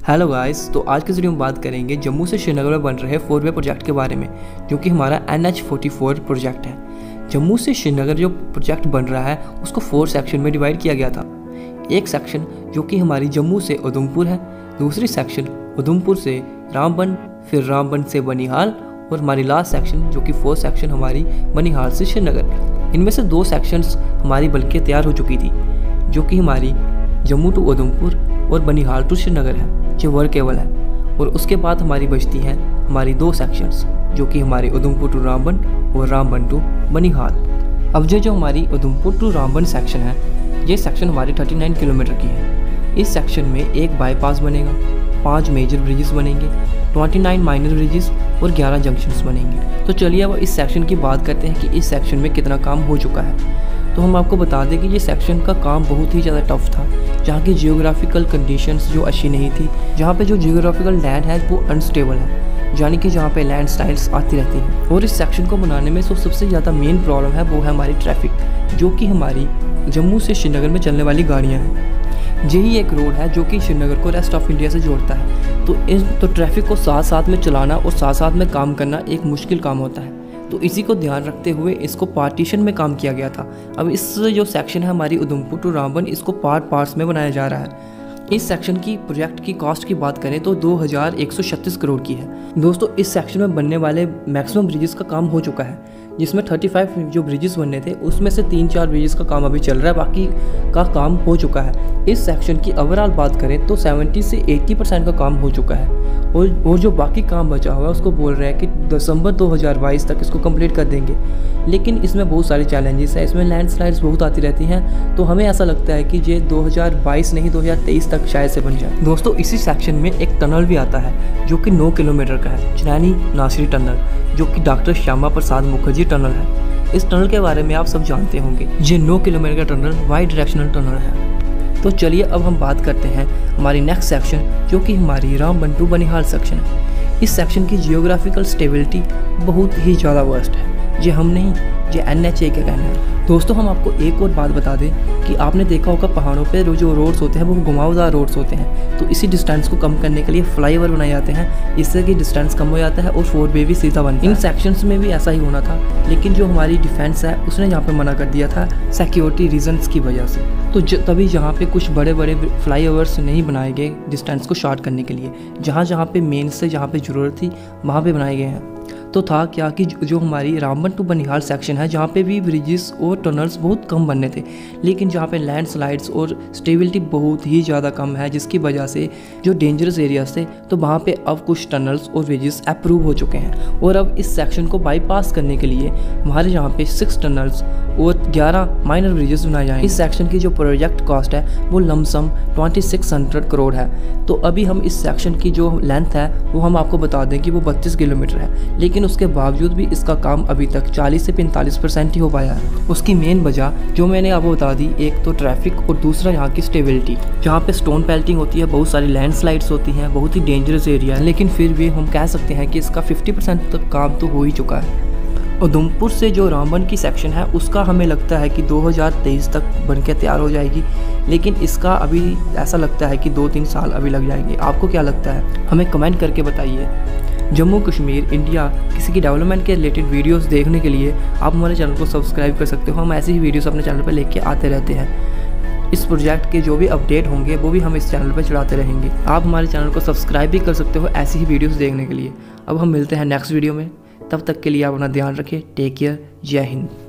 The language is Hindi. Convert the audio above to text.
हेलो गाइस, तो आज के वीडियो में बात करेंगे जम्मू से श्रीनगर में बन रहे 4 वे प्रोजेक्ट के बारे में, जो कि हमारा NH44 प्रोजेक्ट है। जम्मू से श्रीनगर जो प्रोजेक्ट बन रहा है उसको 4 सेक्शन में डिवाइड किया गया था। एक सेक्शन जो कि हमारी जम्मू से उधमपुर है, दूसरी सेक्शन उधमपुर से रामबन, फिर रामबन से बनिहाल, और हमारी लास्ट सेक्शन जो कि 4th सेक्शन हमारी बनिहाल से श्रीनगर। इनमें से 2 सेक्शंस हमारी बल्कि तैयार हो चुकी थी, जो कि हमारी जम्मू टू उधमपुर और बनिहाल टू श्रीनगर है, जो वर्केबल है। और उसके बाद हमारी बचती हैं हमारी 2 सेक्शंस, जो कि हमारी उधमपुर टू रामबन और रामबन टू बनिहाल। अब जो हमारी उधमपुर टू रामबन सेक्शन है, ये सेक्शन हमारी 39 किलोमीटर की है। इस सेक्शन में एक बाईपास बनेगा, 5 मेजर ब्रिजेस बनेंगे, 29 माइनर ब्रिजेस और 11 जंक्शंस बनेंगे। तो चलिए अब इस सेक्शन की बात करते हैं कि इस सेक्शन में कितना काम हो चुका है। तो हम आपको बता दें कि ये सेक्शन का काम बहुत ही ज़्यादा टफ था, जहाँ की जियोग्राफिकल कंडीशंस जो अच्छी नहीं थी, जहाँ पे जो जियोग्राफिकल लैंड है वो अनस्टेबल है, यानी कि जहाँ पे लैंड स्लाइड्स आती रहती हैं। और इस सेक्शन को बनाने में सबसे ज़्यादा मेन प्रॉब्लम है वो है हमारी ट्रैफिक, जो कि हमारी जम्मू से श्रीनगर में चलने वाली गाड़ियाँ हैं। यही एक रोड है जो कि श्रीनगर को रेस्ट ऑफ इंडिया से जोड़ता है। तो ट्रैफिक को साथ साथ में चलाना और साथ साथ में काम करना एक मुश्किल काम होता है। तो इसी को ध्यान रखते हुए इसको पार्टीशन में काम किया गया था। अब इस जो सेक्शन है हमारी उधमपुर टू रामबन, इसको पार्ट्स में बनाया जा रहा है। इस सेक्शन की प्रोजेक्ट की कॉस्ट की बात करें तो 2136 करोड़ की है। दोस्तों, इस सेक्शन में बनने वाले मैक्सिमम ब्रिजेस का काम हो चुका है, जिसमें 35 जो ब्रिजेस बनने थे उसमें से 3-4 ब्रिजेस का काम अभी चल रहा है, बाकी का काम हो चुका है। इस सेक्शन की ओवरऑल बात करें तो 70 से 80% का काम हो चुका है, और जो बाकी काम बचा हुआ है उसको बोल रहे हैं कि दिसंबर 2022 तक इसको कंप्लीट कर देंगे। लेकिन इसमें बहुत सारे चैलेंजेस हैं, इसमें लैंडस्लाइड्स बहुत आती रहती हैं, तो हमें ऐसा लगता है कि ये 2022 नहीं 2023 तक शायद से बन जाए। दोस्तों, इसी सेक्शन में एक टनल भी आता है जो कि 9 किलोमीटर का है, चनैनी नासिरी टनल, जो कि डॉक्टर श्यामा प्रसाद मुखर्जी टनल है। इस टनल के बारे में आप सब जानते होंगे। ये 9 किलोमीटर का टनल वाई डायरेक्शनल टनल है। तो चलिए अब हम बात करते हैं हमारी नेक्स्ट सेक्शन, जो कि हमारी रामबन टू बनिहाल सेक्शन है। इस सेक्शन की जियोग्राफिकल स्टेबिलिटी बहुत ही ज़्यादा वर्स्ट है। ये हम नहीं, ये NHA का कहना है। दोस्तों, हम आपको एक और बात बता दें कि आपने देखा होगा पहाड़ों पे जो रोड्स होते हैं वो घुमावदार रोड्स होते हैं। तो इसी डिस्टेंस को कम करने के लिए फ्लाईओवर बनाए जाते हैं, जिससे कि डिस्टेंस कम हो जाता है और 4 वे भी सीधा बनता है। इन सेक्शंस में भी ऐसा ही होना था, लेकिन जो हमारी डिफेंस है उसने यहाँ पे मना कर दिया था सिक्योरिटी रीजंस की वजह से। तो तभी यहाँ पे कुछ बड़े बड़े फ्लाईओवर्स नहीं बनाए गए डिस्टेंस को शॉर्ट करने के लिए। जहाँ पे मेन से जहाँ पे ज़रूरत थी वहाँ पे बनाए गए हैं। तो था क्या कि जो हमारी रामबन टू बनिहाल सेक्शन है, जहाँ पे भी ब्रिजेस और टनल्स बहुत कम बनने थे, लेकिन जहाँ पे लैंडस्लाइड्स और स्टेबिलिटी बहुत ही ज़्यादा कम है, जिसकी वजह से जो डेंजरस एरियाज थे, तो वहाँ पे अब कुछ टनल्स और ब्रिजेस अप्रूव हो चुके हैं। और अब इस सेक्शन को बाईपास करने के लिए हमारे यहाँ पे 6 टनल्स और 11 माइनर ब्रिजेस बनाए जाएंगे। इस सेक्शन की जो प्रोजेक्ट कॉस्ट है वो लमसम 2600 करोड़ है। तो अभी हम इस सेक्शन की जो लेंथ है वो हम आपको बता दें कि वो 32 किलोमीटर है, लेकिन उसके बावजूद भी इसका काम अभी तक 40 से 45% ही हो पाया है। उसकी मेन वजह जो मैंने आपको बता दी, एक तो ट्रैफिक और दूसरा यहाँ की स्टेबिलिटी। जहाँ पे स्टोन पेल्टिंग होती है, बहुत सारी लैंडस्लाइड्स होती हैं, बहुत ही डेंजरस एरिया है, लेकिन फिर भी हम कह सकते हैं कि इसका 50% तक काम तो हो ही चुका है। उधमपुर से जो रामबन की सेक्शन है उसका हमें लगता है कि 2023 तक बनके तैयार हो जाएगी, लेकिन इसका अभी ऐसा लगता है कि 2-3 साल अभी लग जाएंगे। आपको क्या लगता है? हमें कमेंट करके बताइए। जम्मू कश्मीर इंडिया किसी की डेवलपमेंट के रिलेटेड वीडियोस देखने के लिए आप हमारे चैनल को सब्सक्राइब कर सकते हो। हम ऐसी ही वीडियोस अपने चैनल पर लेके आते रहते हैं। इस प्रोजेक्ट के जो भी अपडेट होंगे वो भी हम इस चैनल पर चढ़ाते रहेंगे। आप हमारे चैनल को सब्सक्राइब भी कर सकते हो ऐसी ही वीडियोस देखने के लिए। अब हम मिलते हैं नेक्स्ट वीडियो में, तब तक के लिए आप अपना ध्यान रखें। टेक केयर, जय हिंद।